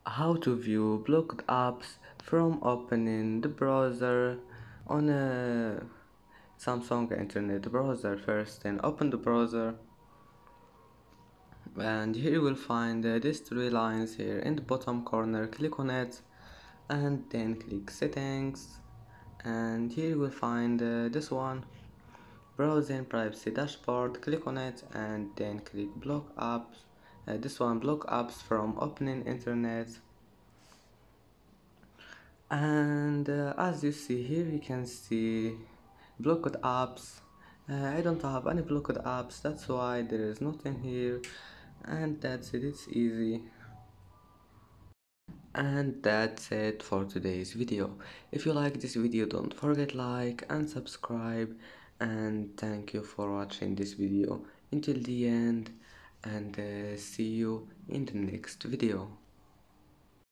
How to view blocked apps from opening the browser on a Samsung internet browser. First, then open the browser, and here you will find these three lines here in the bottom corner. Click on it and then click settings, and here you will find this one, browsing privacy dashboard. Click on it and then click block apps. This one, block apps from opening internet. And as you see here, you can see blocked apps. I don't have any blocked apps, that's why there is nothing here. And that's it, it's easy. And that's it for today's video. If you like this video, don't forget like and subscribe, and thank you for watching this video until the end, and see you in the next video.